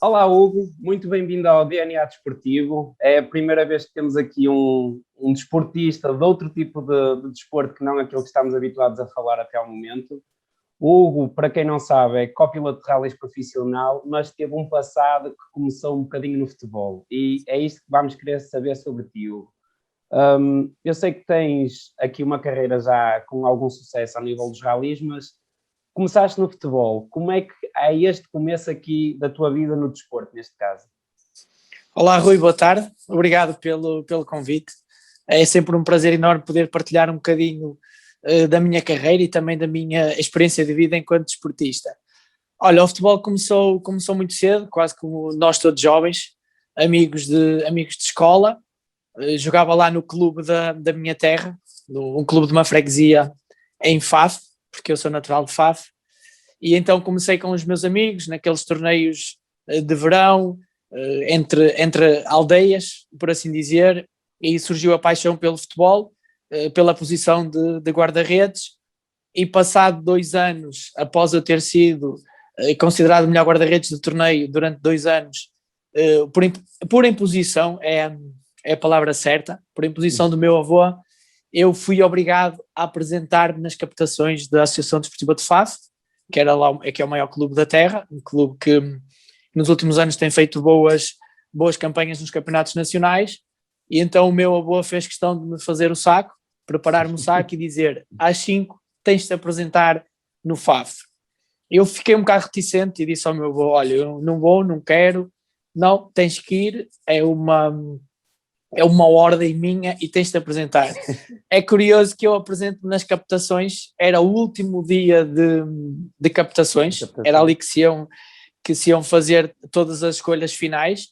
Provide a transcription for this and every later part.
Olá, Hugo, muito bem-vindo ao DNA Desportivo. É a primeira vez que temos aqui um desportista de outro tipo de desporto que não aquele que estamos habituados a falar até ao momento. O Hugo, para quem não sabe, é copiloto de rallies profissional, mas teve um passado que começou um bocadinho no futebol. E é isto que vamos querer saber sobre ti, Hugo. Eu sei que tens aqui uma carreira já com algum sucesso ao nível dos rallies, mas começaste no futebol. Como é que é este começo aqui da tua vida no desporto, neste caso? Olá, Rui, boa tarde. Obrigado pelo convite. É sempre um prazer enorme poder partilhar um bocadinho da minha carreira e também da minha experiência de vida enquanto desportista. Olha, o futebol começou muito cedo, quase como nós todos jovens, amigos de escola. Jogava lá no clube da minha terra, um clube de uma freguesia em Faf, porque eu sou natural de Faf. E então comecei com os meus amigos naqueles torneios de verão, entre aldeias, por assim dizer, e surgiu a paixão pelo futebol, pela posição de guarda-redes, e passado 2 anos, após eu ter sido considerado o melhor guarda-redes do torneio durante 2 anos, por imposição, é a palavra certa, por imposição do meu avô, eu fui obrigado a apresentar-me nas captações da Associação Desportiva de Faf, que é o maior clube da terra, um clube que nos últimos anos tem feito boas campanhas nos campeonatos nacionais, e então o meu avô fez questão de me fazer o saco, preparar-me o saco e dizer: às 5 tens de te apresentar no FAF. Eu fiquei um bocado reticente e disse ao meu avô: olha, eu não vou, não quero, não, tens que ir, é uma ordem minha e tens de apresentar. É curioso que eu apresento nas captações, era o último dia de captações, era ali que se iam fazer todas as escolhas finais.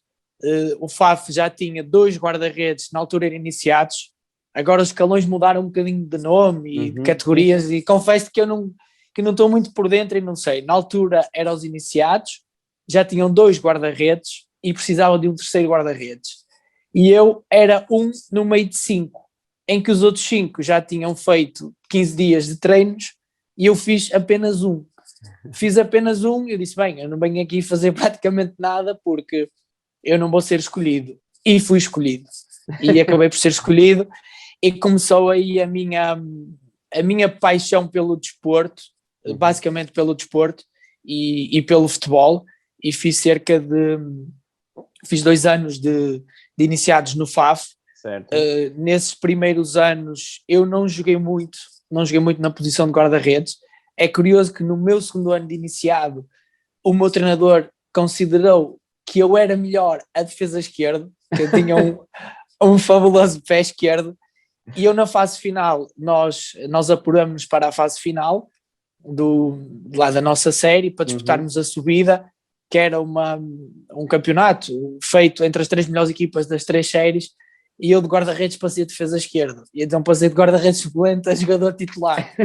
O FAF já tinha 2 guarda-redes, na altura eram iniciados, agora os escalões mudaram um bocadinho de nome e de categorias, e confesso que eu não estou muito por dentro e não sei. Na altura eram os iniciados, já tinham 2 guarda-redes e precisavam de um terceiro guarda-redes. E eu era um no meio de 5, em que os outros 5 já tinham feito 15 dias de treinos e eu fiz apenas um. Fiz apenas um e eu disse: bem, eu não venho aqui fazer praticamente nada porque eu não vou ser escolhido. E fui escolhido. E acabei por ser escolhido e começou aí a minha paixão pelo desporto, basicamente pelo desporto e pelo futebol, e fiz 2 anos de iniciados no FAF. Nesses primeiros anos eu não joguei muito na posição de guarda-redes. É curioso que no meu segundo ano de iniciado o meu treinador considerou que eu era melhor a defesa esquerda, que eu tinha um fabuloso pé esquerdo, e eu na fase final, nós apuramos para a fase final lá da nossa série para disputarmos a subida, que era um campeonato feito entre as 3 melhores equipas das 3 séries, e eu de guarda-redes passei a defesa esquerda, e então passei de guarda-redes suplente a jogador titular.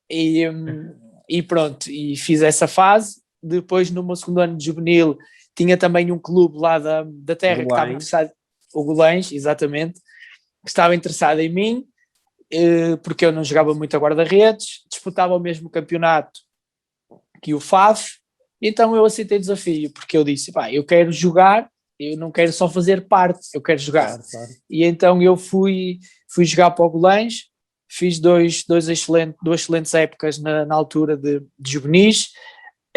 E pronto, e fiz essa fase. Depois no meu segundo ano de juvenil tinha também um clube lá da terra que estava interessado, o Golães, exatamente, que estava interessado em mim, porque eu não jogava muito a guarda-redes, disputava o mesmo campeonato que o FAF, então eu aceitei o desafio, porque eu disse: pá, eu quero jogar, eu não quero só fazer parte, eu quero jogar. Claro. E então eu fui jogar para o Golães, fiz duas excelentes épocas na altura de juvenis.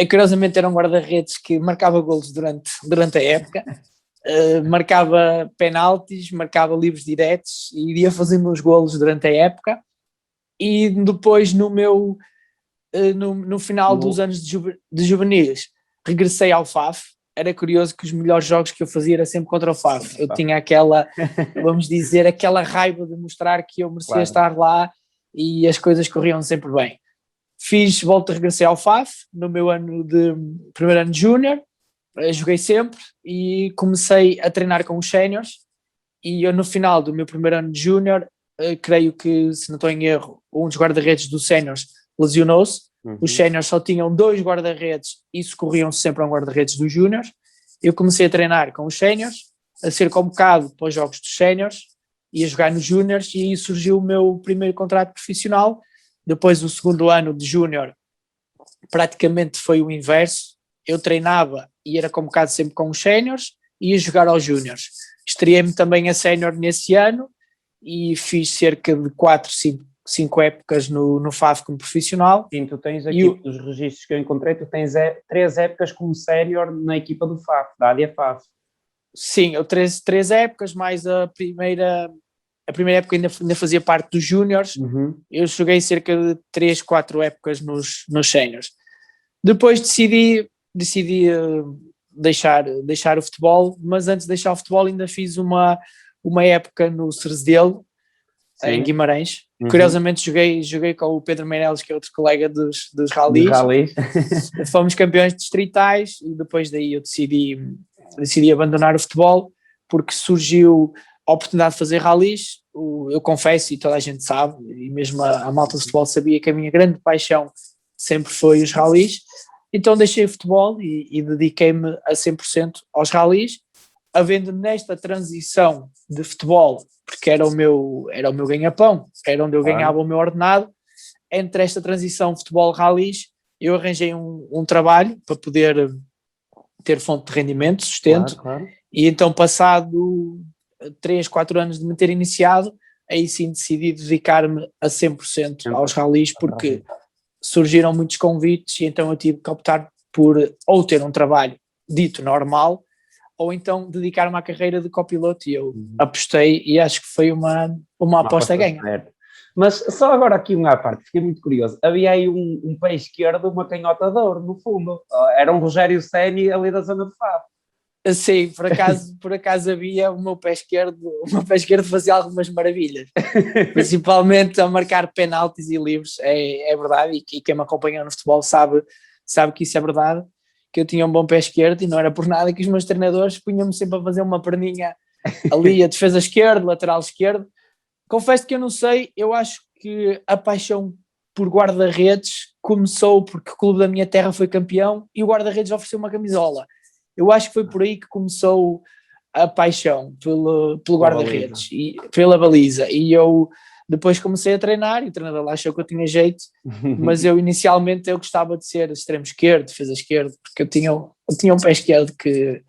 Curiosamente era um guarda-redes que marcava golos durante a época, marcava penaltis, marcava livros diretos e iria fazendo uns golos durante a época. E depois no final dos anos de juvenis regressei ao FAF. Era curioso que os melhores jogos que eu fazia era sempre contra o FAF. Eu tinha vamos dizer, aquela raiva de mostrar que eu merecia estar lá, e as coisas corriam sempre bem. Regressei ao FAF no meu primeiro ano de júnior, joguei sempre e comecei a treinar com os séniores, e eu no final do meu primeiro ano de júnior, creio que, se não estou em erro, um dos guarda-redes dos séniores lesionou-se. Os séniores só tinham 2 guarda-redes e socorriam-se sempre a um guarda-redes dos júniores. Eu comecei a treinar com os séniores, a ser convocado para os jogos dos séniores e a jogar nos júniores, e aí surgiu o meu primeiro contrato profissional. Depois o segundo ano de júnior praticamente foi o inverso. eu treinava e era convocado sempre com os séniores e ia jogar aos júniores. Estreiei-me também a sénior nesse ano e fiz cerca de 4, 5 épocas no FAF como profissional. Sim, tu tens aqui os registros que eu encontrei, tu tens 3 épocas como sénior na equipa do FAF, da ADIA FAF. Sim, eu 3 épocas, mais a primeira época ainda fazia parte dos júniores. Eu joguei cerca de 3, 4 épocas nos séniores. Depois decidi deixar o futebol, mas antes de deixar o futebol ainda fiz uma época no Cerzedelo, em Guimarães. Curiosamente joguei com o Pedro Meireles, que é outro colega dos ralis. Fomos campeões distritais e depois daí eu decidi abandonar o futebol porque surgiu a oportunidade de fazer ralis. Eu confesso, e toda a gente sabe, e mesmo a malta do futebol sabia, que a minha grande paixão sempre foi os ralis. Então deixei o futebol e dediquei-me a 100% aos ralis, havendo nesta transição de futebol, porque era o meu ganha-pão, era onde eu ganhava o meu ordenado. Entre esta transição futebol-ralis, eu arranjei um trabalho para poder ter fonte de rendimento, sustento, e então passado 3, 4 anos de me ter iniciado, aí sim decidi dedicar-me a 100% aos ralis, porque surgiram muitos convites e então eu tive que optar por ou ter um trabalho dito normal, ou então dedicar-me à carreira de copiloto, e eu apostei e acho que foi uma aposta ganha. Certo. Mas só agora aqui uma parte, fiquei muito curioso. Havia aí um pé esquerdo, uma canhota de ouro, no fundo. Era um Rogério Ceni ali da zona de Faf. Sim, por acaso havia o meu pé esquerdo fazia algumas maravilhas, principalmente a marcar penaltis e livres, é verdade, e quem me acompanha no futebol sabe que isso é verdade, que eu tinha um bom pé esquerdo e não era por nada que os meus treinadores punham-me sempre a fazer uma perninha ali, a defesa esquerda, lateral esquerdo. Confesso que eu não sei, eu acho que a paixão por guarda-redes começou porque o clube da minha terra foi campeão e o guarda-redes ofereceu uma camisola. Eu acho que foi por aí que começou a paixão pelo guarda-redes e pela baliza. E eu depois comecei a treinar e o treinador lá achou que eu tinha jeito, mas inicialmente eu gostava de ser extremo esquerdo, defesa esquerdo, porque eu tinha um pé esquerdo que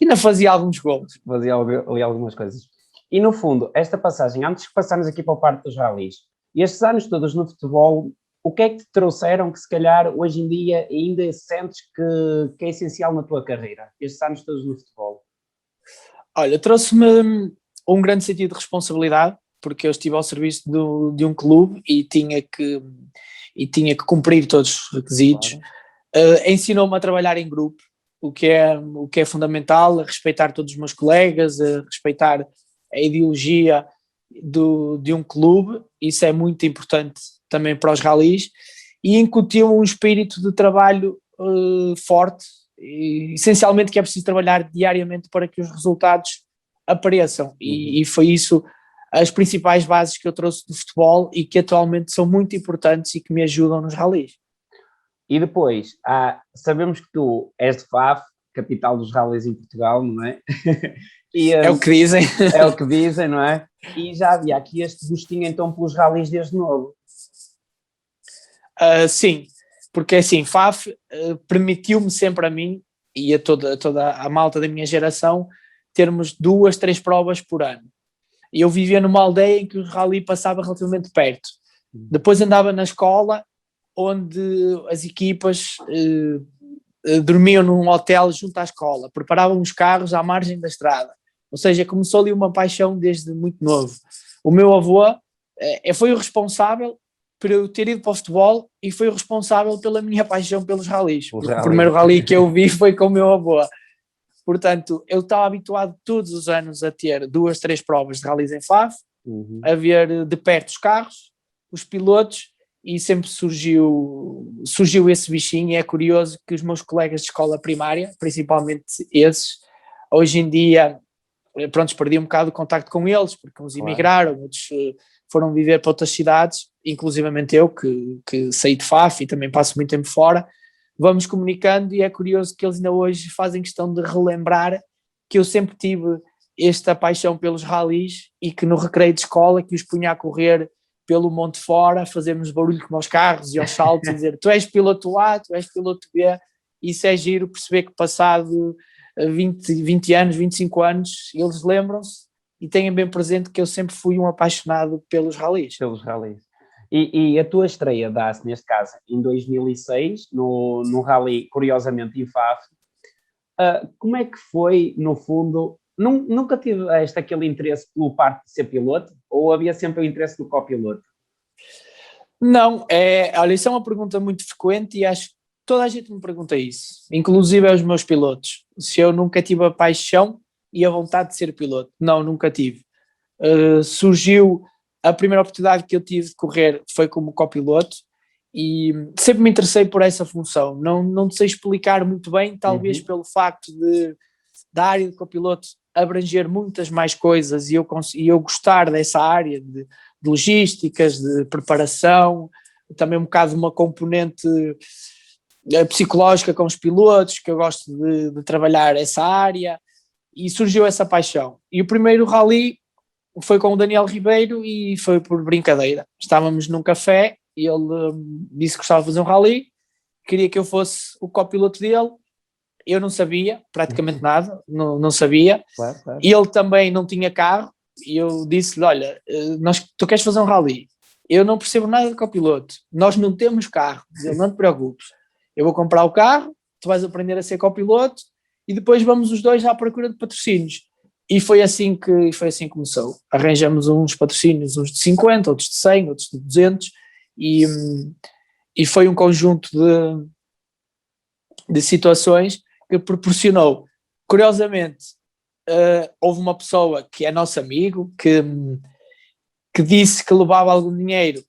ainda fazia alguns gols. Fazia ali algumas coisas. E no fundo, esta passagem, antes de passarmos aqui para a parte dos ralis, e estes anos todos no futebol, o que é que te trouxeram que se calhar hoje em dia ainda sentes que é essencial na tua carreira, estes anos todos no futebol? Olha, trouxe-me um grande sentido de responsabilidade, porque eu estive ao serviço de um clube e tinha que cumprir todos os requisitos. Ensinou-me a trabalhar em grupo, o que é fundamental, a respeitar todos os meus colegas, a respeitar a ideologia de um clube. Isso é muito importante também para os ralis, e incutiu um espírito de trabalho forte, e, essencialmente, que é preciso trabalhar diariamente para que os resultados apareçam, e foi isso as principais bases que eu trouxe do futebol e que atualmente são muito importantes e que me ajudam nos ralis. E depois, sabemos que tu és de Faf, capital dos ralis em Portugal, não é? E, é o que dizem. É o que dizem, não é? E já havia aqui este gostinho então pelos ralis desde novo. Sim, porque assim, Faf permitiu-me sempre a mim e a toda a malta da minha geração termos 2, 3 provas por ano. E eu vivia numa aldeia em que o rally passava relativamente perto. Depois andava na escola, onde as equipas dormiam num hotel junto à escola, preparavam os carros à margem da estrada. Ou seja, começou ali uma paixão desde muito novo. O meu avô foi o responsável por eu ter ido para o futebol e foi o responsável pela minha paixão pelos ralis. O primeiro rally que eu vi foi com o meu avô. Portanto, eu estava habituado todos os anos a ter 2, 3 provas de ralis em Faf, a ver de perto os carros, os pilotos, e sempre surgiu esse bichinho. E é curioso que os meus colegas de escola primária, principalmente esses, hoje em dia, pronto, perdi um bocado o contacto com eles, porque uns emigraram, outros foram viver para outras cidades, inclusivamente eu, que saí de Faf e também passo muito tempo fora. Vamos comunicando e é curioso que eles ainda hoje fazem questão de relembrar que eu sempre tive esta paixão pelos ralis e que no recreio de escola que os punha a correr pelo monte fora, fazermos barulho como aos carros e aos saltos e dizer tu és piloto A, tu és piloto B, isso é giro perceber que passado 20 anos, 25 anos, eles lembram-se e têm bem presente que eu sempre fui um apaixonado pelos ralis. Pelos ralis. E a tua estreia dá-se, neste caso, em 2006, no rally, curiosamente, IFAF. Como é que foi, no fundo, nunca tiveste aquele interesse pelo parte de ser piloto? Ou havia sempre o interesse do copiloto? Não, olha, isso é uma pergunta muito frequente e acho que toda a gente me pergunta isso, inclusive aos meus pilotos, se eu nunca tive a paixão e a vontade de ser piloto. Não, nunca tive. Surgiu, a primeira oportunidade que eu tive de correr foi como copiloto e sempre me interessei por essa função. Não sei explicar muito bem, talvez pelo facto da área de copiloto abranger muitas mais coisas e eu gostar dessa área de logísticas, de preparação, também um bocado uma componente psicológica com os pilotos, que eu gosto de trabalhar essa área, e surgiu essa paixão. E o primeiro rally foi com o Daniel Ribeiro e foi por brincadeira. Estávamos num café e ele disse que gostava de fazer um rally, queria que eu fosse o copiloto dele. Eu não sabia praticamente nada, não sabia. Claro. E ele também não tinha carro e eu disse-lhe, olha, tu queres fazer um rally? Eu não percebo nada de copiloto, nós não temos carro. Ele, não te preocupes, eu vou comprar o carro, tu vais aprender a ser copiloto e depois vamos os dois à procura de patrocínios. E foi assim que começou. Arranjamos uns patrocínios, uns de 50, outros de 100, outros de 200 e foi um conjunto de situações que proporcionou. Curiosamente, houve uma pessoa que é nosso amigo, que disse que levava algum dinheiro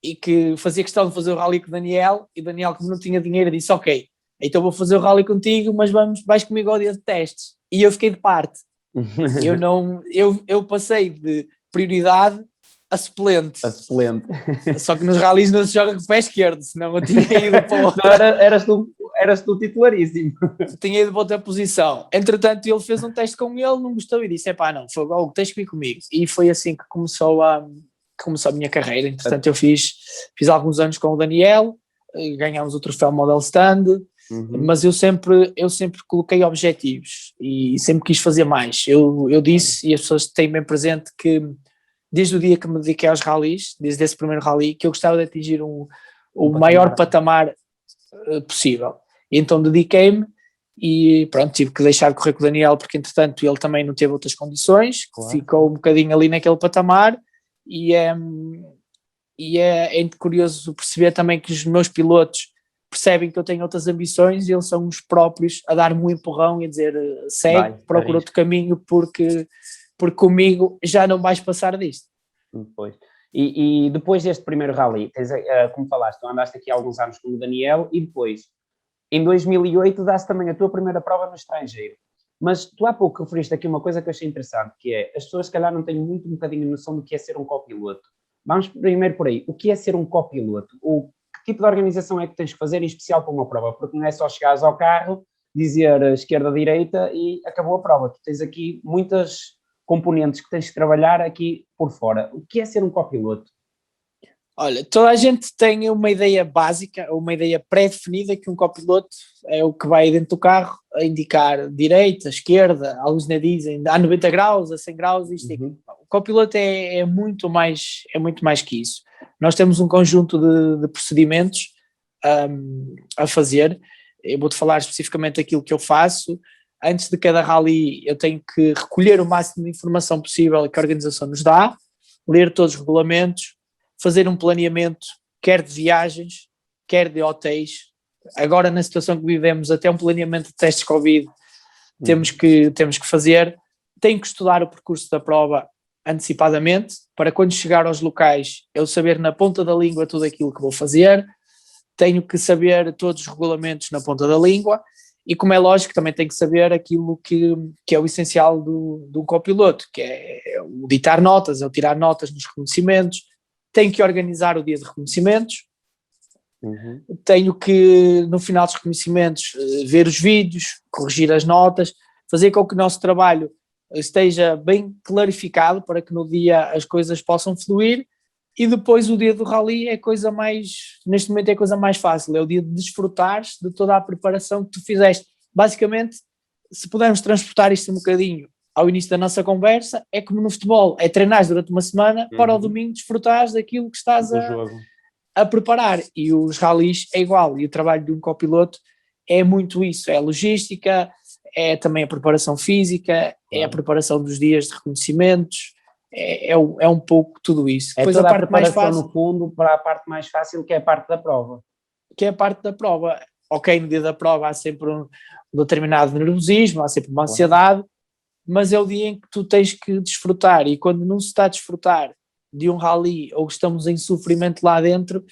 e que fazia questão de fazer o rally com o Daniel, e o Daniel, como não tinha dinheiro, disse, ok, então vou fazer o rally contigo, mas vais comigo ao dia de testes. E eu fiquei de parte. Eu passei de prioridade a suplente. Só que nos rallies não se joga com o pé esquerdo, senão eu tinha ido para outra. Eras tu titularíssimo. Tinha ido para outra posição. Entretanto, ele fez um teste com ele, não gostou e disse, não, foi algo, tens que vir comigo. E foi assim que começou a minha carreira. Entretanto, eu fiz alguns anos com o Daniel, ganhámos o troféu Model Stand, mas eu sempre coloquei objetivos e sempre quis fazer mais. Eu disse, e as pessoas têm bem presente, que desde o dia que me dediquei aos rallies, desde esse primeiro rally, que eu gostava de atingir o maior patamar possível. E então dediquei-me e pronto, tive que deixar de correr com o Daniel porque entretanto ele também não teve outras condições, claro. Ficou um bocadinho ali naquele patamar e é curioso perceber também que os meus pilotos percebem que eu tenho outras ambições e eles são os próprios a dar-me um empurrão e a dizer segue, procura outro caminho porque comigo já não vais passar disto. Depois. E depois deste primeiro rally, como falaste, tu andaste aqui há alguns anos com o Daniel e depois, em 2008, dás também a tua primeira prova no estrangeiro. Mas tu há pouco referiste aqui uma coisa que eu achei interessante, que é, as pessoas se calhar não têm um bocadinho noção do que é ser um copiloto. Vamos primeiro por aí, o que é ser um copiloto? Que tipo de organização é que tens que fazer em especial para uma prova? Porque não é só chegares ao carro, dizer esquerda-direita e acabou a prova. Tu tens aqui muitas componentes que tens que trabalhar aqui por fora. O que é ser um copiloto? Olha, toda a gente tem uma ideia básica, uma ideia pré-definida que um copiloto é o que vai dentro do carro a indicar direita, esquerda, alguns ainda dizem a 90 graus, a 100 graus, isto e aquilo. O copiloto é muito mais que isso. Nós temos um conjunto de procedimentos a fazer. Eu vou-te falar especificamente aquilo que eu faço. Antes de cada rally eu tenho que recolher o máximo de informação possível que a organização nos dá, ler todos os regulamentos, fazer um planeamento, quer de viagens, quer de hotéis. Agora, na situação que vivemos, até um planeamento de testes Covid temos que fazer. Tenho que estudar o percurso da prova antecipadamente, para quando chegar aos locais, eu saber na ponta da língua tudo aquilo que vou fazer. Tenho que saber todos os regulamentos na ponta da língua. E como é lógico, também tenho que saber aquilo que é o essencial do copiloto, que é o ditar notas, é o tirar notas nos reconhecimentos. Tenho que organizar o dia de reconhecimentos, tenho que, no final dos reconhecimentos, ver os vídeos, corrigir as notas, fazer com que o nosso trabalho esteja bem clarificado para que no dia as coisas possam fluir E depois o dia do rally é a coisa mais, neste momento é a coisa mais fácil, é o dia de desfrutares de toda a preparação que tu fizeste. Basicamente, se pudermos transportar isto um bocadinho ao início da nossa conversa, é como no futebol, é treinares durante uma semana para o domingo desfrutares daquilo que estás a preparar. E os rallies é igual, e o trabalho de um copiloto é muito isso, é a logística, é também a preparação física, é a preparação dos dias de reconhecimentos, é um pouco tudo isso. Depois toda a parte mais fácil, no fundo, para a parte mais fácil, que é a parte da prova. Que é a parte da prova. Ok, no dia da prova há sempre um determinado nervosismo, há sempre uma ansiedade, mas é o dia em que tu tens que desfrutar, e quando não se está a desfrutar de um rally ou estamos em sofrimento lá dentro,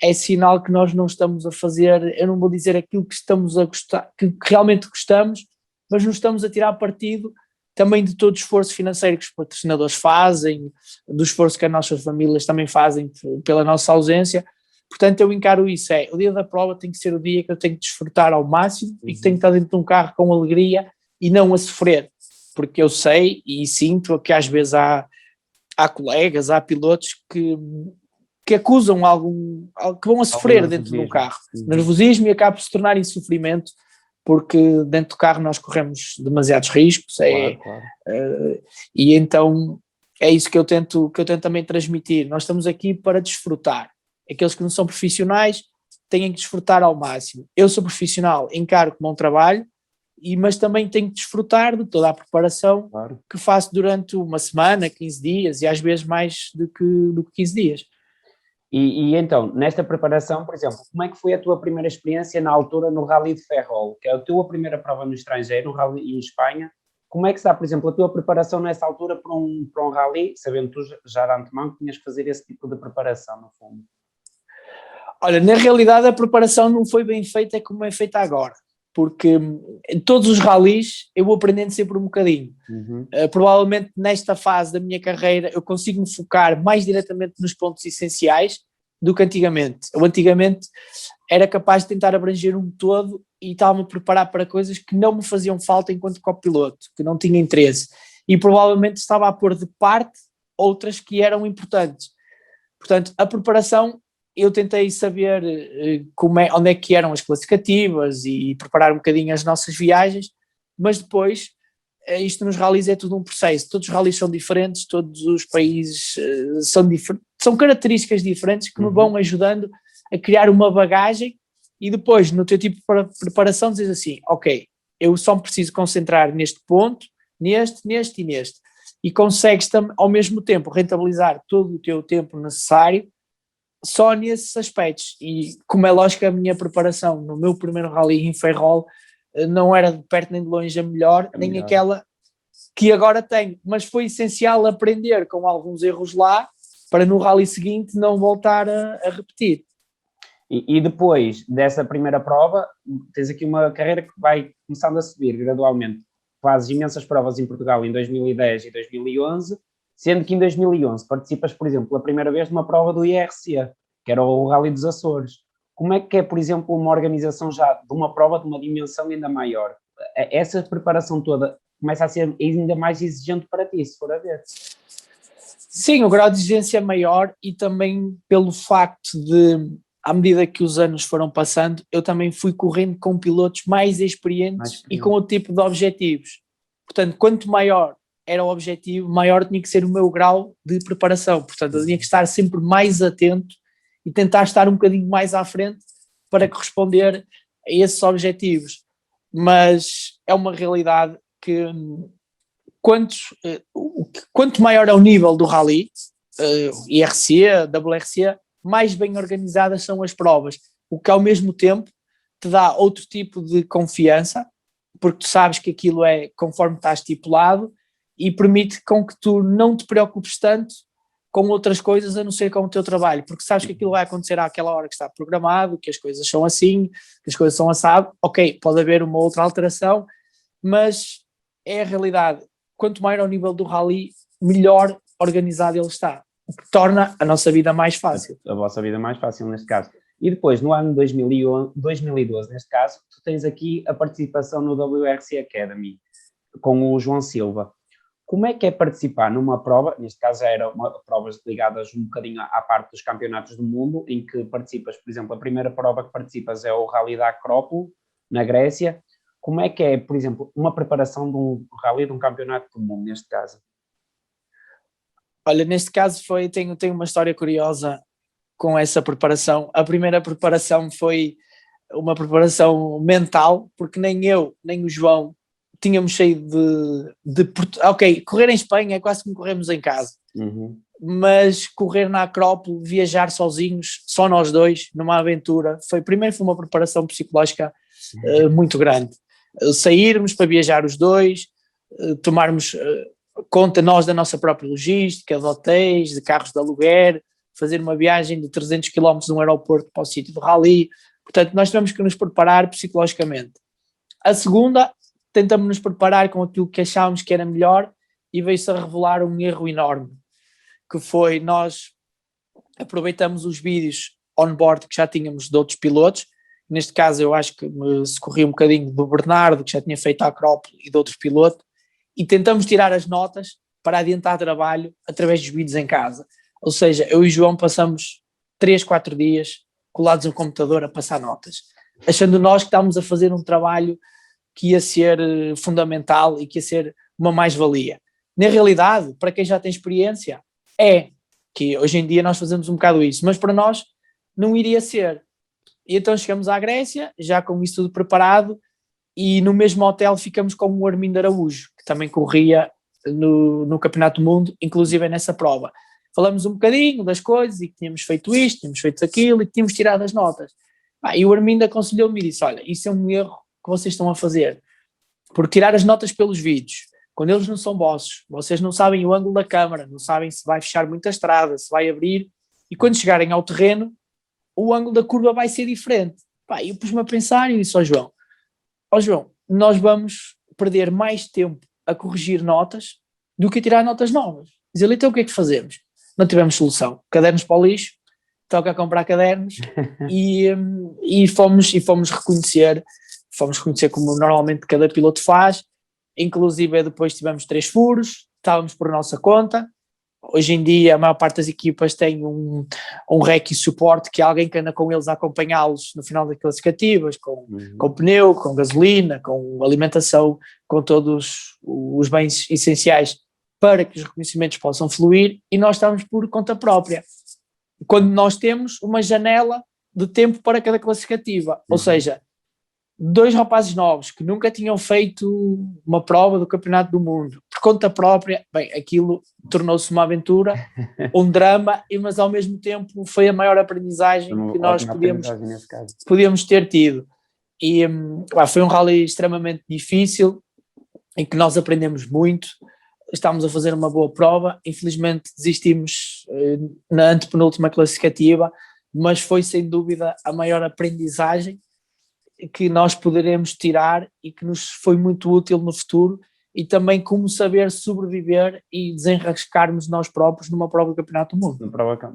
é sinal que nós não estamos a fazer, eu não vou dizer aquilo que estamos a gostar, que realmente gostamos, mas não estamos a tirar partido também de todo o esforço financeiro que os patrocinadores fazem, do esforço que as nossas famílias também fazem pela nossa ausência. Portanto, eu encaro isso, o dia da prova tem que ser o dia que eu tenho que desfrutar ao máximo e que tenho que estar dentro de um carro com alegria e não a sofrer, porque eu sei e sinto que às vezes há colegas, há pilotos que acusam que vão a sofrer dentro de um carro, nervosismo, e acaba por se tornar em sofrimento, porque dentro do carro nós corremos demasiados riscos, e então é isso que eu tento também transmitir. Nós estamos aqui para desfrutar. Aqueles que não são profissionais têm que desfrutar ao máximo. Eu sou profissional, encaro como um trabalho, mas também tenho que desfrutar de toda a preparação que faço durante uma semana, 15 dias, e às vezes mais do que 15 dias. E então, nesta preparação, por exemplo, como é que foi a tua primeira experiência na altura no Rally de Ferrol, que é a tua primeira prova no estrangeiro, no Rally em Espanha? Como é que está, por exemplo, a tua preparação nessa altura para um Rally, sabendo tu já de antemão que tinhas que fazer esse tipo de preparação, no fundo? Olha, na realidade a preparação não foi bem feita como é feita agora, porque em todos os rallies eu vou aprendendo sempre um bocadinho. Provavelmente nesta fase da minha carreira eu consigo me focar mais diretamente nos pontos essenciais do que antigamente. Eu antigamente era capaz de tentar abranger um todo e estava-me a preparar para coisas que não me faziam falta enquanto copiloto, que não tinha interesse, e provavelmente estava a pôr de parte outras que eram importantes. Portanto, a preparação, eu tentei saber onde é que eram as classificativas e preparar um bocadinho as nossas viagens, mas depois isto nos rallies é tudo um processo, todos os rallies são diferentes, todos os países são características diferentes que me vão ajudando a criar uma bagagem, e depois no teu tipo de preparação dizes assim, ok, eu só me preciso concentrar neste ponto, neste e neste, e consegues ao mesmo tempo rentabilizar todo o teu tempo necessário só nesses aspectos. E como é lógico, a minha preparação no meu primeiro rally em Ferrol não era de perto nem de longe a melhor, nem aquela que agora tenho, mas foi essencial aprender com alguns erros lá para no rally seguinte não voltar a repetir. E depois dessa primeira prova, tens aqui uma carreira que vai começando a subir gradualmente. Fazes imensas provas em Portugal em 2010 e 2011, sendo que em 2011 participas, por exemplo, pela primeira vez numa prova do IRC, que era o Rally dos Açores. Como é que é, por exemplo, uma organização já de uma prova de uma dimensão ainda maior? Essa preparação toda começa a ser ainda mais exigente para ti, se for a ver. Sim, o grau de exigência é maior, e também pelo facto de, à medida que os anos foram passando, eu também fui correndo com pilotos mais experientes e com outro tipo de objetivos. Portanto, quanto maior era o objetivo, maior tinha que ser o meu grau de preparação. Portanto, eu tinha que estar sempre mais atento e tentar estar um bocadinho mais à frente para corresponder a esses objetivos. Mas é uma realidade que quanto maior é o nível do rally, IRC, WRC, mais bem organizadas são as provas, o que ao mesmo tempo te dá outro tipo de confiança, porque tu sabes que aquilo é conforme está estipulado, e permite com que tu não te preocupes tanto com outras coisas a não ser com o teu trabalho, porque sabes que aquilo vai acontecer àquela hora que está programado, que as coisas são assim, que as coisas são assado. Ok, pode haver uma outra alteração, mas é a realidade. Quanto maior é o nível do rally, melhor organizado ele está, o que torna a nossa vida mais fácil. A vossa vida mais fácil neste caso. E depois, no ano 2012, neste caso, tu tens aqui a participação no WRC Academy, com o João Silva. como é que é participar numa prova, neste caso eram provas ligadas um bocadinho à parte dos campeonatos do mundo, em que participas, por exemplo, a primeira prova que participas é o Rally da Acrópole, na Grécia. Como é que é, por exemplo, uma preparação de um rally de um campeonato do mundo, neste caso? Olha, neste caso tenho uma história curiosa com essa preparação. A primeira preparação foi uma preparação mental, porque nem eu, nem o João tínhamos cheio ok, correr em Espanha é quase como corremos em casa, mas correr na Acrópole, viajar sozinhos, só nós dois, numa aventura, primeiro foi uma preparação psicológica muito grande. Sairmos para viajar os dois, tomarmos conta nós da nossa própria logística, de hotéis, de carros de aluguer, fazer uma viagem de 300 km de um aeroporto para o sítio do rally. Portanto, nós tivemos que nos preparar psicologicamente. A segunda, tentamos nos preparar com aquilo que achávamos que era melhor e veio-se a revelar um erro enorme, que foi nós aproveitamos os vídeos on-board que já tínhamos de outros pilotos. Neste caso eu acho que me socorri um bocadinho do Bernardo, que já tinha feito a Acrópole, e de outros pilotos, e tentamos tirar as notas para adiantar trabalho através dos vídeos em casa. Ou seja, eu e o João passamos 3, 4 dias colados no computador a passar notas, achando nós que estávamos a fazer um trabalho que ia ser fundamental e que ia ser uma mais-valia. Na realidade, para quem já tem experiência, é que hoje em dia nós fazemos um bocado isso, mas para nós não iria ser. E então chegamos à Grécia, já com isso tudo preparado, e no mesmo hotel ficamos com o Armindo Araújo, que também corria no Campeonato do Mundo, inclusive nessa prova. Falamos um bocadinho das coisas e que tínhamos feito isto, tínhamos feito aquilo e que tínhamos tirado as notas. E o Armindo aconselhou-me e disse, olha, isso é um erro que vocês estão a fazer, porque tirar as notas pelos vídeos, quando eles não são vossos, vocês não sabem o ângulo da câmara, não sabem se vai fechar muita estrada, se vai abrir, e quando chegarem ao terreno, o ângulo da curva vai ser diferente. Eu pus-me a pensar e disse ao João, nós vamos perder mais tempo a corrigir notas do que a tirar notas novas. Diz ele, então o que é que fazemos? Não tivemos solução. Cadernos para o lixo, toca a comprar cadernos e fomos reconhecer como normalmente cada piloto faz. Inclusive depois tivemos 3 furos, estávamos por nossa conta. Hoje em dia a maior parte das equipas tem um rec e suporte, que é alguém que anda com eles a acompanhá-los no final das classificativas, com pneu, com gasolina, com alimentação, com todos os bens essenciais para que os reconhecimentos possam fluir, e nós estamos por conta própria. Quando nós temos uma janela de tempo para cada classificativa, ou seja, 2 rapazes novos que nunca tinham feito uma prova do Campeonato do Mundo, por conta própria, aquilo tornou-se uma aventura, um drama, mas ao mesmo tempo foi a maior aprendizagem que nós podíamos ter tido. E foi um rally extremamente difícil, em que nós aprendemos muito. Estávamos a fazer uma boa prova, infelizmente desistimos na antepenúltima classificativa, mas foi sem dúvida a maior aprendizagem que nós poderemos tirar e que nos foi muito útil no futuro, e também como saber sobreviver e desenrascarmos nós próprios numa prova do Campeonato do Mundo.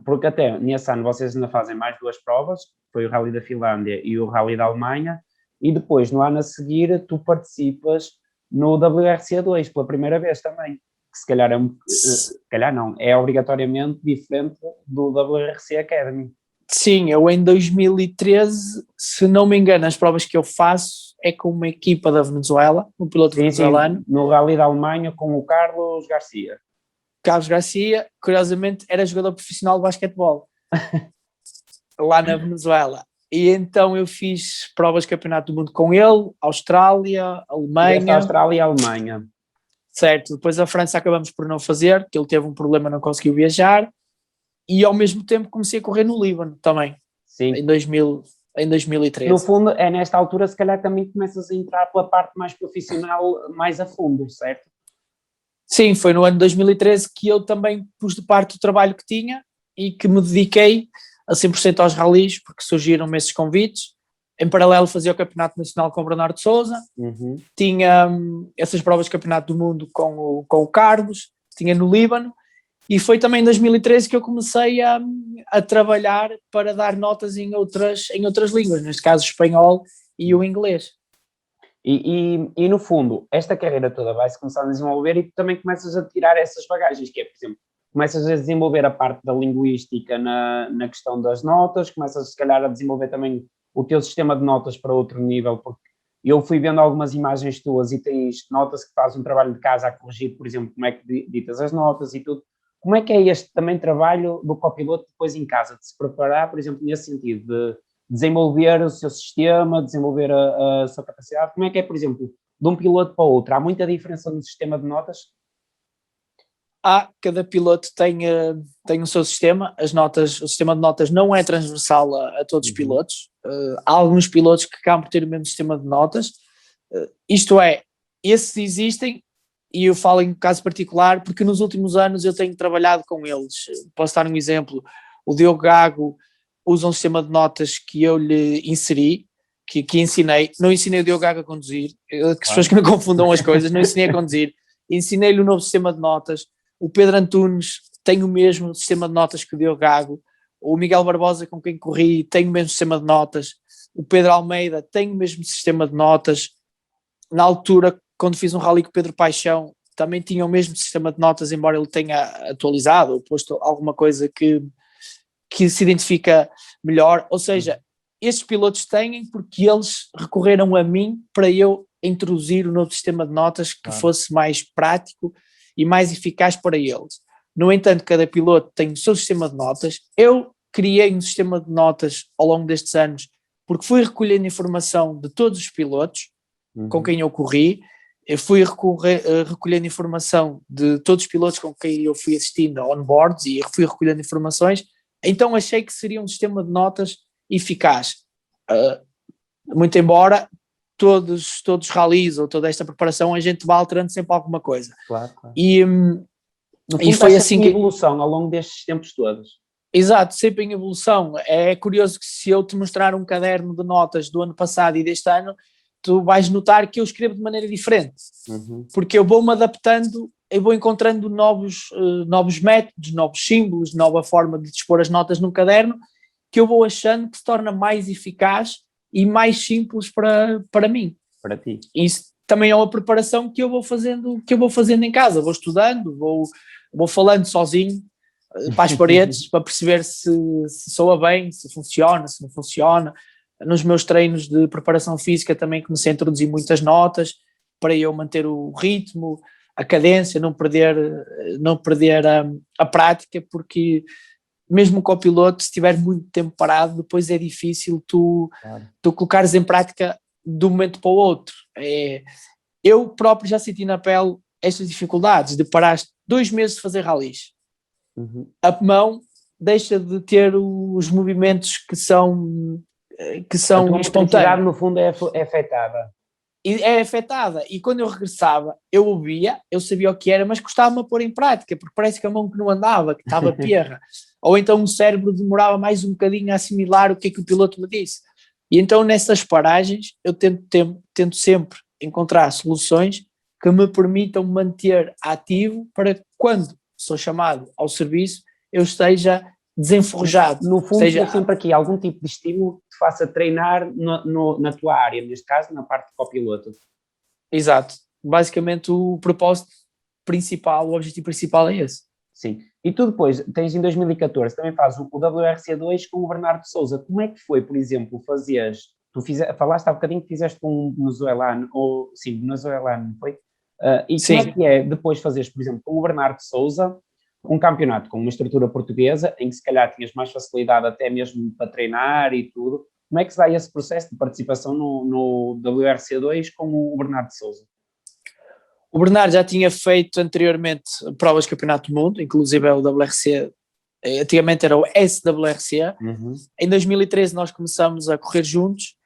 Porque até nesse ano vocês ainda fazem mais 2 provas, foi o Rally da Finlândia e o Rally da Alemanha, e depois no ano a seguir tu participas no WRC2 pela primeira vez também, que se calhar é obrigatoriamente diferente do WRC Academy. Sim, eu em 2013, se não me engano, as provas que eu faço é com uma equipa da Venezuela, um piloto venezuelano. No Rally da Alemanha com o Carlos Garcia. Carlos Garcia, curiosamente, era jogador profissional de basquetebol lá na Venezuela. E então eu fiz provas de Campeonato do Mundo com ele, Austrália, Alemanha. Austrália e Alemanha. Certo, depois a França acabamos por não fazer, que ele teve um problema, não conseguiu viajar. E ao mesmo tempo comecei a correr no Líbano também. Sim. Em 2013. No fundo, é nesta altura se calhar também começas a entrar pela parte mais profissional, mais a fundo, certo? Sim, foi no ano de 2013 que eu também pus de parte o trabalho que tinha e que me dediquei a 100% aos ralis, porque surgiram esses convites. Em paralelo fazia o Campeonato Nacional com o Bernardo Souza, tinha essas provas de Campeonato do Mundo com o Carlos, tinha no Líbano. E foi também em 2013 que eu comecei a trabalhar para dar notas em outras línguas, neste caso o espanhol e o inglês. E no fundo, esta carreira toda vai-se começar a desenvolver e tu também começas a tirar essas bagagens, que é, por exemplo, começas a desenvolver a parte da linguística na questão das notas, começas se calhar a desenvolver também o teu sistema de notas para outro nível, porque eu fui vendo algumas imagens tuas e notas que fazes um trabalho de casa a corrigir, por exemplo, como é que ditas as notas e tudo. Como é que é este também trabalho do copiloto depois em casa, de se preparar, por exemplo, nesse sentido, de desenvolver o seu sistema, desenvolver a sua capacidade? Como é que é, por exemplo, de um piloto para o outro? Há muita diferença no sistema de notas? Cada piloto tem o seu sistema, o sistema de notas não é transversal a todos os pilotos, há alguns pilotos que acabam por ter o mesmo sistema de notas, isto é, esses existem, e eu falo em caso particular, porque nos últimos anos eu tenho trabalhado com eles. Posso dar um exemplo: o Diogo Gago usa um sistema de notas que eu lhe inseri, que ensinei. Não ensinei o Diogo Gago a conduzir, as pessoas que não confundam as coisas, não ensinei a conduzir, ensinei-lhe o novo sistema de notas. O Pedro Antunes tem o mesmo sistema de notas que o Diogo Gago, o Miguel Barbosa, com quem corri, tem o mesmo sistema de notas, o Pedro Almeida tem o mesmo sistema de notas. Na altura, quando fiz um rally com o Pedro Paixão, também tinha o mesmo sistema de notas, embora ele tenha atualizado ou posto alguma coisa que se identifica melhor. Ou seja, estes pilotos têm porque eles recorreram a mim para eu introduzir o novo sistema de notas que fosse mais prático e mais eficaz para eles. No entanto, cada piloto tem o seu sistema de notas. Eu criei um sistema de notas ao longo destes anos porque fui recolhendo informação de todos os pilotos com quem eu corri, eu fui recolhendo informação de todos os pilotos com quem eu fui assistindo a onboards e fui recolhendo informações, então achei que seria um sistema de notas eficaz. Muito embora todos os rallies ou toda esta preparação a gente vá alterando sempre alguma coisa. Claro. E foi assim que... evolução ao longo destes tempos todos. Exato, sempre em evolução. É curioso que se eu te mostrar um caderno de notas do ano passado e deste ano, tu vais notar que eu escrevo de maneira diferente, porque eu vou-me adaptando, eu vou encontrando novos métodos, novos símbolos, nova forma de dispor as notas num caderno, que eu vou achando que se torna mais eficaz e mais simples para mim. Para ti. Isso também é uma preparação que eu vou fazendo em casa, vou estudando, vou falando sozinho para as paredes, para perceber se soa bem, se funciona, se não funciona. Nos meus treinos de preparação física também comecei a introduzir muitas notas para eu manter o ritmo, a cadência, não perder a prática, porque mesmo com o copiloto, se estiver muito tempo parado, depois é difícil tu colocares em prática de um momento para o outro. Eu próprio já senti na pele estas dificuldades de parar 2 meses de fazer rallies. A mão deixa de ter os movimentos que são espontâneos. No fundo é afetada. É afetada, e quando eu regressava, eu ouvia, eu sabia o que era, mas custava-me a pôr em prática, porque parece que a mão que não andava, que estava perra, ou então o cérebro demorava mais um bocadinho a assimilar o que é que o piloto me disse. E então nessas paragens eu tento sempre encontrar soluções que me permitam manter ativo para quando sou chamado ao serviço eu esteja desenferrujado. No fundo, tem sempre aqui algum tipo de estímulo que te faça treinar na tua área, neste caso, na parte de copiloto. Exato. Basicamente, o propósito principal, o objetivo principal é esse. Sim. E tu depois, tens em 2014, também fazes o WRC2 com o Bernardo Souza. Como é que foi, por exemplo, falaste há bocadinho que fizeste com um venezuelano, venezuelano, foi? E Sim. Como é que é depois fazeres, por exemplo, com o Bernardo Souza, um campeonato com uma estrutura portuguesa, em que se calhar tinhas mais facilidade até mesmo para treinar e tudo? Como é que se dá esse processo de participação no WRC2 com o Bernardo Souza? O Bernardo já tinha feito anteriormente provas de campeonato do mundo, inclusive é o WRC, antigamente era o SWRC. Em 2013 nós começamos a correr juntos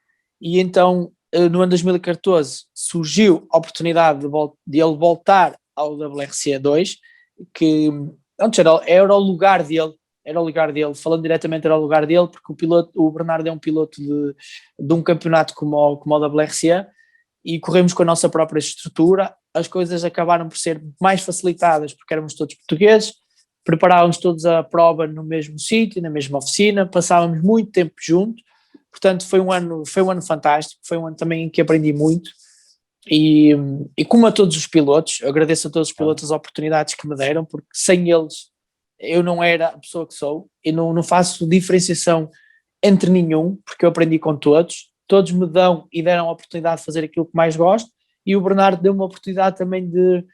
e então no ano 2014 surgiu a oportunidade de ele voltar ao WRC2, que antes era o lugar dele, falando diretamente era o lugar dele, porque o Bernardo é um piloto de um campeonato como o WRC, e corremos com a nossa própria estrutura. As coisas acabaram por ser mais facilitadas porque éramos todos portugueses, preparávamos todos a prova no mesmo sítio, na mesma oficina, passávamos muito tempo juntos, portanto foi um ano fantástico, foi um ano também em que aprendi muito, E, e como a todos os pilotos, eu agradeço a todos os pilotos as oportunidades que me deram, porque sem eles eu não era a pessoa que sou, e não faço diferenciação entre nenhum, porque eu aprendi com todos me dão e deram a oportunidade de fazer aquilo que mais gosto, e o Bernardo deu-me a oportunidade também de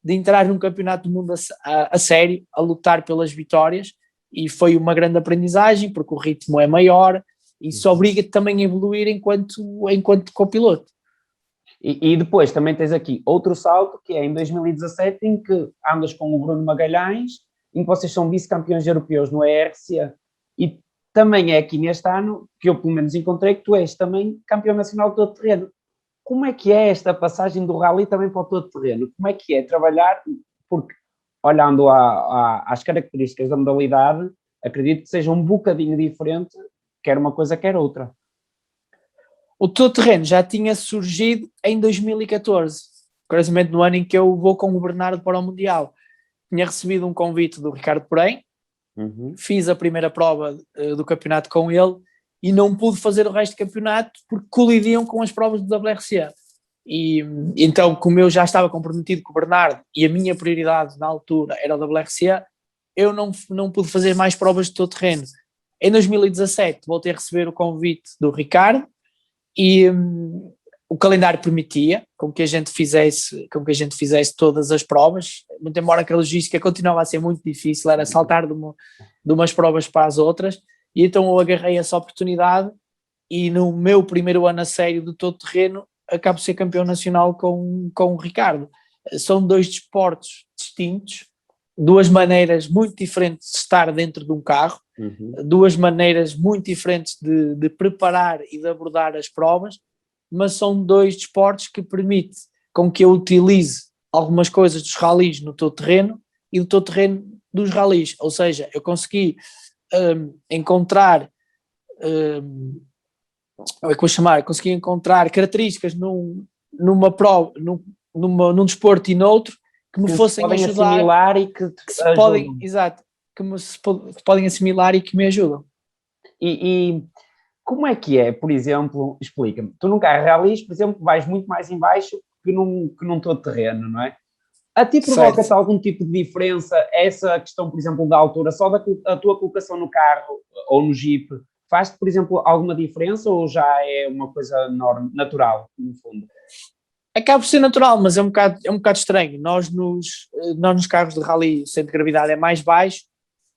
entrar num campeonato do mundo a sério, a lutar pelas vitórias, e foi uma grande aprendizagem, porque o ritmo é maior, e isso obriga-te também a evoluir enquanto copiloto. E depois também tens aqui outro salto, que é em 2017, em que andas com o Bruno Magalhães, em que vocês são vice-campeões europeus no ERC, e também é aqui neste ano, que eu pelo menos encontrei, que tu és também campeão nacional de todo-terreno. Como é que é esta passagem do rally também para o todo-terreno? Como é que é trabalhar? Porque, olhando às características da modalidade, acredito que seja um bocadinho diferente, quer uma coisa, quer outra. O todo-terreno já tinha surgido em 2014, curiosamente no ano em que eu vou com o Bernardo para o Mundial. Tinha recebido um convite do Ricardo Porém, fiz a primeira prova do campeonato com ele e não pude fazer o resto do campeonato porque colidiam com as provas do WRC. E então, como eu já estava comprometido com o Bernardo e a minha prioridade na altura era o WRC, eu não pude fazer mais provas de todo-terreno. Em 2017 voltei a receber o convite do Ricardo e o calendário permitia com que a gente fizesse todas as provas, muito embora que a logística continuava a ser muito difícil, era saltar de umas provas para as outras, e então eu agarrei essa oportunidade e no meu primeiro ano a sério do todo-terreno acabo de ser campeão nacional com o Ricardo. São dois desportos distintos, duas maneiras muito diferentes de estar dentro de um carro, duas maneiras muito diferentes de preparar e de abordar as provas, mas são dois desportos que permitem com que eu utilize algumas coisas dos ralis no todo-terreno e do todo-terreno dos ralis, ou seja, eu consegui encontrar consegui encontrar características numa prova, num desporto e noutro que me fossem podem ajudar, assimilar e que se podem, exato, que podem assimilar e que me ajudam. E como é que é, por exemplo, explica-me, tu num carro ralis, por exemplo, vais muito mais em baixo que num todo-terreno, não é? A ti provoca-te algum tipo de diferença essa questão, por exemplo, da altura, só da tua colocação no carro ou no Jeep, faz-te, por exemplo, alguma diferença ou já é uma coisa natural, no fundo? Acaba por ser natural, mas é um bocado estranho. Nós nos carros de rally o centro de gravidade é mais baixo,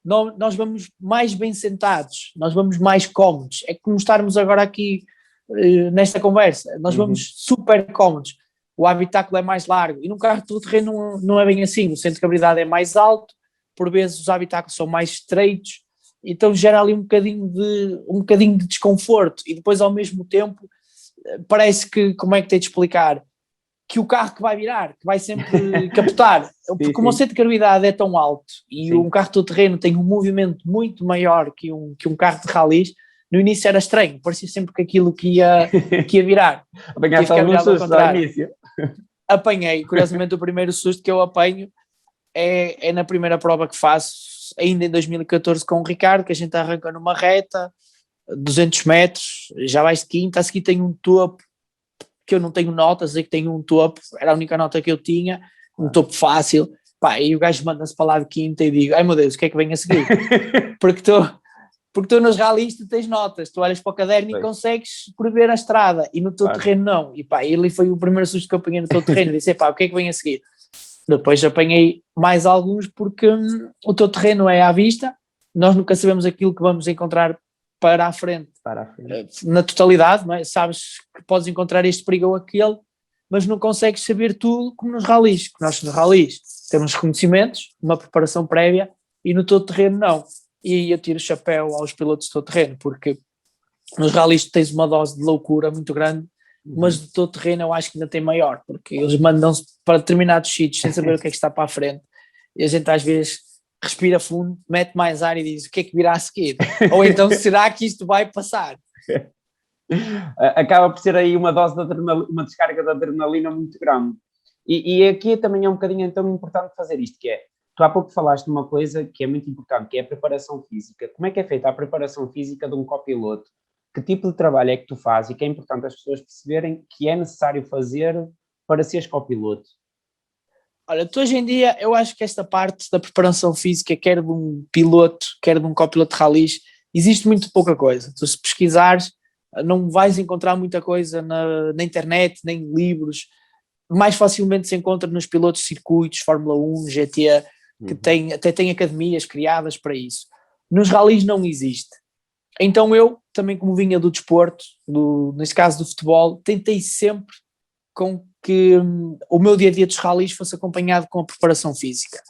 nós vamos mais bem sentados, nós vamos mais cómodos. É como estarmos agora aqui nesta conversa, nós vamos super cómodos. O habitáculo é mais largo e num carro de todo-terreno não é bem assim. O centro de gravidade é mais alto, por vezes os habitáculos são mais estreitos, então gera ali um bocadinho de desconforto e depois ao mesmo tempo parece que, como é que tenho de explicar, que o carro que vai virar, que vai sempre capotar, porque como o centro de gravidade é tão alto e um carro todo-terreno tem um movimento muito maior que um carro de ralis, no início era estranho, parecia sempre que aquilo que ia virar. Apanhaste algum susto ao início? Apanhei, curiosamente o primeiro susto que eu apanho é na primeira prova que faço, ainda em 2014 com o Ricardo, que a gente arranca numa reta, 200 metros, já vais de quinta, a seguir tem um topo, que eu não tenho notas, sei que tenho um topo, era a única nota que eu tinha, um topo fácil, pá, e o gajo manda-se para lá de quinta e digo, ai meu Deus, o que é que vem a seguir? porque tu nos ralis tu tens notas, tu olhas para o caderno e consegues prever a estrada, e no teu terreno não, e pá, ele foi o primeiro susto que eu apanhei no teu terreno, e disse, pá, o que é que vem a seguir? Depois apanhei mais alguns, porque o teu terreno é à vista, nós nunca sabemos aquilo que vamos encontrar para a frente, na totalidade, não é? Sabes que podes encontrar este perigo ou aquele, mas não consegues saber tudo como nos ralis, que nós nos ralis temos reconhecimentos, uma preparação prévia, e no todo terreno não, e aí eu tiro o chapéu aos pilotos de todo terreno, porque nos ralis tens uma dose de loucura muito grande, mas do todo terreno eu acho que ainda tem maior, porque eles mandam-se para determinados sítios sem saber o que é que está para a frente, e a gente às vezes respira fundo, mete mais ar e diz o que é que virá a seguir, ou então será que isto vai passar? Acaba por ser aí uma dose de adrenalina, uma descarga de adrenalina muito grande, e aqui também é um bocadinho então importante fazer isto, que é, tu há pouco falaste de uma coisa que é muito importante, que é a preparação física. Como é que é feita a preparação física de um copiloto? Que tipo de trabalho é que tu fazes? E que é importante as pessoas perceberem que é necessário fazer para seres copiloto? Olha, tu hoje em dia eu acho que esta parte da preparação física, quer de um piloto, quer de um copiloto de ralis, existe muito pouca coisa. Tu se pesquisares, não vais encontrar muita coisa na internet, nem em livros. Mais facilmente se encontra nos pilotos de circuitos, Fórmula 1, GT, que até tem academias criadas para isso. Nos ralis não existe. Então eu, também como vinha do desporto, neste caso do futebol, tentei sempre com que o meu dia-a-dia dos ralis fosse acompanhado com a preparação física.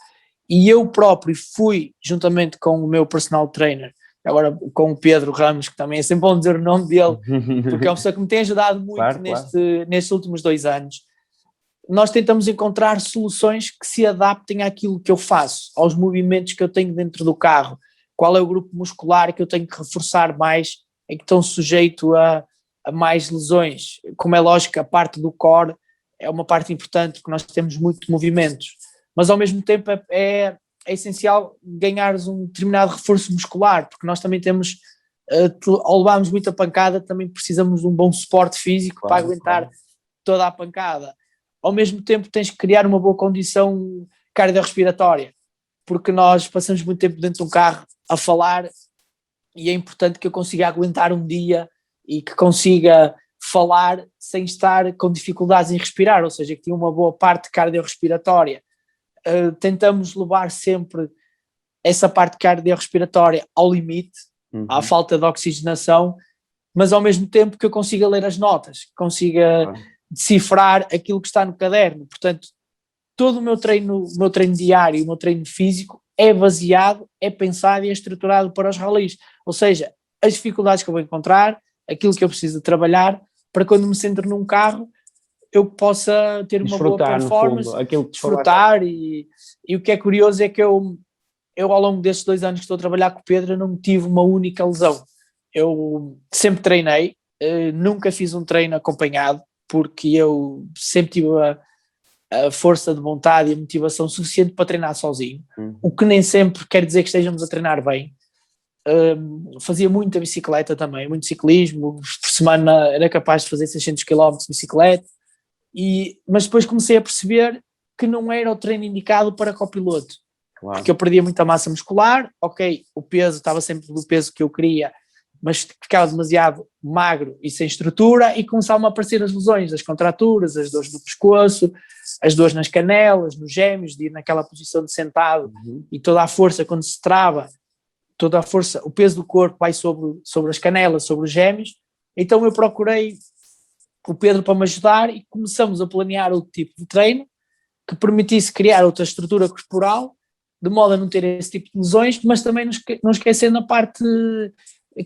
E eu próprio fui, juntamente com o meu personal trainer, agora com o Pedro Ramos, que também é sempre bom dizer o nome dele, porque é uma pessoa que me tem ajudado muito claro. nestes últimos 2 anos. Nós tentamos encontrar soluções que se adaptem àquilo que eu faço, aos movimentos que eu tenho dentro do carro, qual é o grupo muscular que eu tenho que reforçar mais, em que estão sujeito a mais lesões. Como é lógico, a parte do core é uma parte importante, porque nós temos muitos movimentos, mas ao mesmo tempo é essencial ganhares um determinado reforço muscular, porque nós também temos, ao levarmos muita pancada, também precisamos de um bom suporte físico para aguentar toda a pancada. Ao mesmo tempo tens que criar uma boa condição cardiorrespiratória, porque nós passamos muito tempo dentro de um carro a falar e é importante que eu consiga aguentar um dia e que consiga falar sem estar com dificuldades em respirar, ou seja, que tenha uma boa parte cardiorrespiratória. Tentamos levar sempre essa parte cardiorrespiratória ao limite, à falta de oxigenação, mas ao mesmo tempo que eu consiga ler as notas, que consiga decifrar aquilo que está no caderno. Portanto, todo o meu treino diário, o meu treino físico é baseado, é pensado e é estruturado para os ralis. Ou seja, as dificuldades que eu vou encontrar, aquilo que eu preciso de trabalhar, para quando me centro num carro, eu possa ter uma boa performance, desfrutar. E o que é curioso é que eu ao longo destes 2 anos que estou a trabalhar com o Pedro, eu não tive uma única lesão. Eu sempre treinei, nunca fiz um treino acompanhado, porque eu sempre tive a força de vontade e a motivação suficiente para treinar sozinho, o que nem sempre quer dizer que estejamos a treinar bem. Fazia muita bicicleta também, muito ciclismo, por semana era capaz de fazer 600 km de bicicleta, mas depois comecei a perceber que não era o treino indicado para copiloto, porque eu perdia muita massa muscular, ok, o peso estava sempre do peso que eu queria, mas ficava demasiado magro e sem estrutura e começavam a aparecer as lesões, as contraturas, as dores no pescoço, as dores nas canelas, nos gêmeos, de ir naquela posição de sentado e toda a força quando se trava, toda a força, o peso do corpo vai sobre as canelas, sobre os gêmeos. Então eu procurei o Pedro para me ajudar e começamos a planear outro tipo de treino que permitisse criar outra estrutura corporal, de modo a não ter esse tipo de lesões, mas também não esquecendo a parte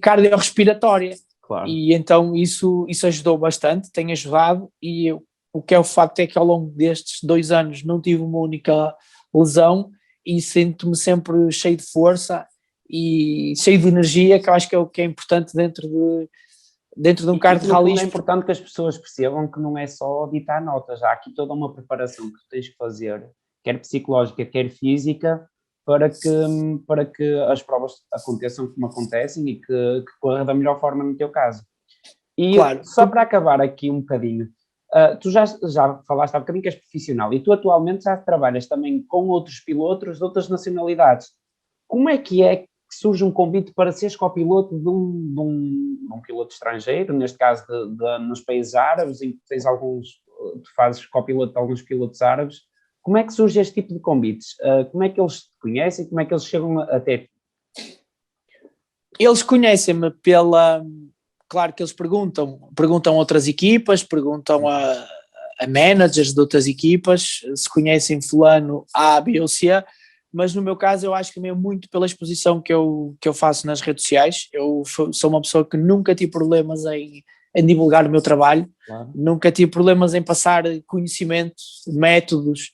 cardiorrespiratória. E então isso ajudou bastante, tem ajudado, e o que é o facto é que ao longo destes 2 anos não tive uma única lesão e sinto-me sempre cheio de força e cheio de energia, que eu acho que é o que é importante dentro de um kart de rally. É importante que as pessoas percebam que não é só ditar notas, há aqui toda uma preparação que tu tens que fazer, quer psicológica, quer física, para que as provas aconteçam como acontecem e que corra da melhor forma no teu caso. E só para acabar aqui um bocadinho, tu já falaste há um bocadinho que és profissional e tu atualmente já trabalhas também com outros pilotos de outras nacionalidades. Como é que surge um convite para seres copiloto de um piloto estrangeiro, neste caso nos países árabes, em que tu fazes copiloto de alguns pilotos árabes? Como é que surge este tipo de convites? Como é que eles te conhecem? Como é que eles chegam até ti? Eles conhecem-me claro que eles perguntam a outras equipas, perguntam a managers de outras equipas, se conhecem fulano A, B ou C, mas no meu caso eu acho que é muito pela exposição que eu faço nas redes sociais. Eu sou uma pessoa que nunca tive problemas em divulgar o meu trabalho, nunca tive problemas em passar conhecimentos, métodos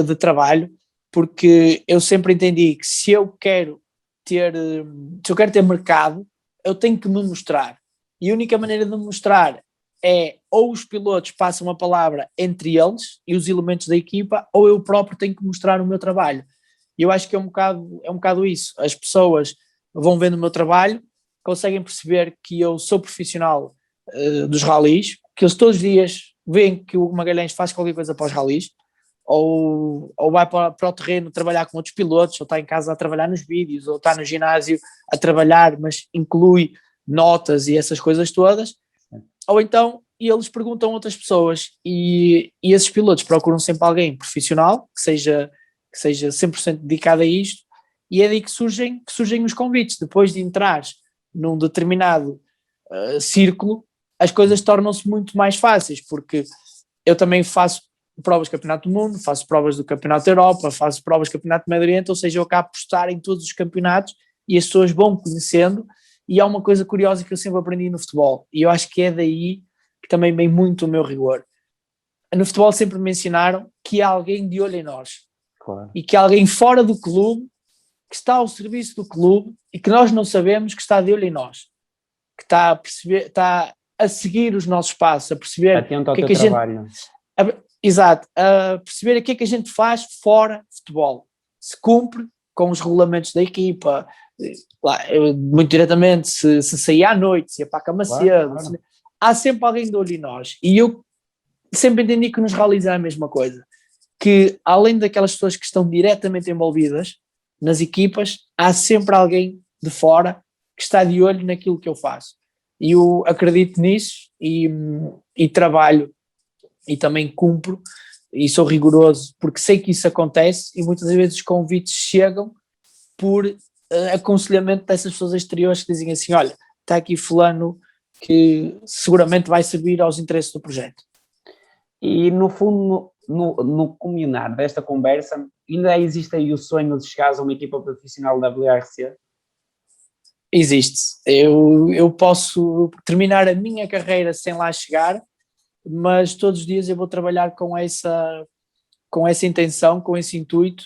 de trabalho, porque eu sempre entendi que se eu quero ter mercado, eu tenho que me mostrar, e a única maneira de me mostrar é ou os pilotos passam a palavra entre eles e os elementos da equipa, ou eu próprio tenho que mostrar o meu trabalho. E eu acho que é um bocado isso. As pessoas vão vendo o meu trabalho, conseguem perceber que eu sou profissional dos ralis, que eles todos os dias veem que o Hugo Magalhães faz qualquer coisa para os ralis, ou vai para o terreno trabalhar com outros pilotos, ou está em casa a trabalhar nos vídeos, ou está no ginásio a trabalhar, mas inclui notas e essas coisas todas, ou então eles perguntam a outras pessoas e esses pilotos procuram sempre alguém profissional, que seja 100% dedicado a isto, e é daí que surgem os convites. Depois de entrares num determinado círculo, as coisas tornam-se muito mais fáceis, porque eu também faço provas do Campeonato do Mundo, faço provas do Campeonato da Europa, faço provas do Campeonato do Médio Oriente, ou seja, eu acabo por estar em todos os campeonatos e as pessoas vão conhecendo, e há uma coisa curiosa que eu sempre aprendi no futebol, e eu acho que é daí que também vem muito o meu rigor. No futebol sempre me ensinaram que há alguém de olho em nós, claro, e que há alguém fora do clube, que está ao serviço do clube, e que nós não sabemos que está de olho em nós, que está a perceber, está a seguir os nossos passos, a perceber atento ao teu trabalho. Exato, a perceber o que é que a gente faz fora de futebol, se cumpre com os regulamentos da equipa, muito diretamente, se sair à noite, se ia para a cama cedo, claro. Há sempre alguém de olho em nós, e eu sempre entendi que nos ralis é a mesma coisa, que além daquelas pessoas que estão diretamente envolvidas nas equipas, há sempre alguém de fora que está de olho naquilo que eu faço, e eu acredito nisso e trabalho e também cumpro e sou rigoroso porque sei que isso acontece, e muitas vezes os convites chegam por aconselhamento dessas pessoas exteriores que dizem assim, olha, está aqui fulano que seguramente vai servir aos interesses do projeto. E no fundo, no culminar desta conversa, ainda existe aí o sonho de chegares a uma equipa profissional da WRC? Existe. Eu posso terminar a minha carreira sem lá chegar, mas todos os dias eu vou trabalhar com essa intenção, com esse intuito,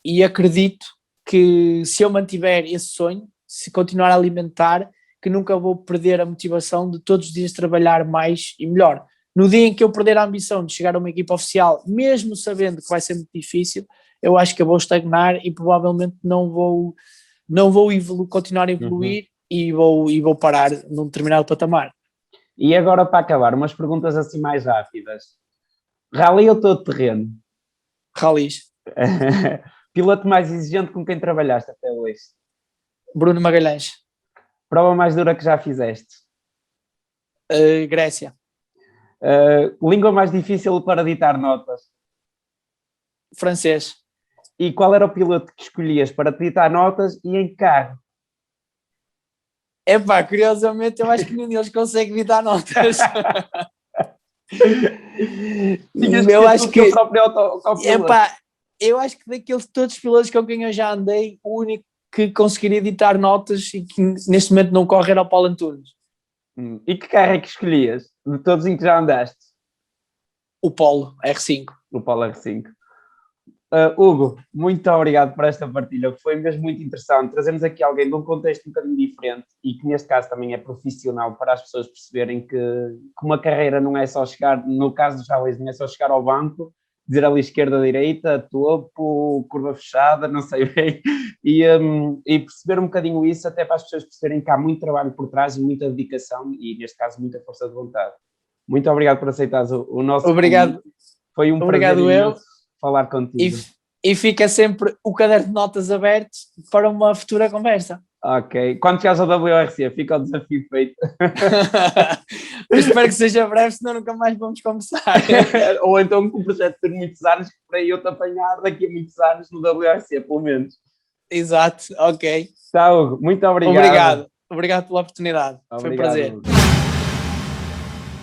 e acredito que se eu mantiver esse sonho, se continuar a alimentar, que nunca vou perder a motivação de todos os dias trabalhar mais e melhor. No dia em que eu perder a ambição de chegar a uma equipa oficial, mesmo sabendo que vai ser muito difícil, eu acho que eu vou estagnar e provavelmente não vou continuar a evoluir, e vou parar num determinado patamar. E agora, para acabar, umas perguntas assim mais rápidas. Rally ou todo terreno? Ralis. Piloto mais exigente com quem trabalhaste até hoje? Bruno Magalhães. Prova mais dura que já fizeste? Grécia. Língua mais difícil para ditar notas? Francês. E qual era o piloto que escolhias para ditar notas e em que carro? Epá, curiosamente eu acho que nenhum deles consegue ditar notas. Eu acho que eu acho que daqueles todos os pilotos com quem eu já andei, o único que conseguiria ditar notas e que neste momento não corre era o Paulo Antunes. E que carro é que escolhias de todos em que já andaste? O Polo R5. O Polo R5. Hugo, muito obrigado por esta partilha, foi mesmo muito interessante. Trazemos aqui alguém de um contexto um bocadinho diferente e que neste caso também é profissional, para as pessoas perceberem que uma carreira não é só chegar, no caso dos rallies, não é só chegar ao banco, dizer ali esquerda, direita, topo, curva fechada, não sei bem, e perceber um bocadinho isso, até para as pessoas perceberem que há muito trabalho por trás e muita dedicação e neste caso muita força de vontade. Muito obrigado por aceitares o nosso Obrigado. Convite. Foi um Obrigado prazer eu. Falar contigo. E fica sempre o caderno de notas aberto para uma futura conversa. Ok. Quando chegares ao WRC, fica o desafio feito. Espero que seja breve, senão nunca mais vamos conversar. Ou então com um projeto de muitos anos, para eu te apanhar daqui a muitos anos no WRC, pelo menos. Exato, ok. Tá, Hugo. Muito obrigado. Obrigado pela oportunidade. Foi um prazer.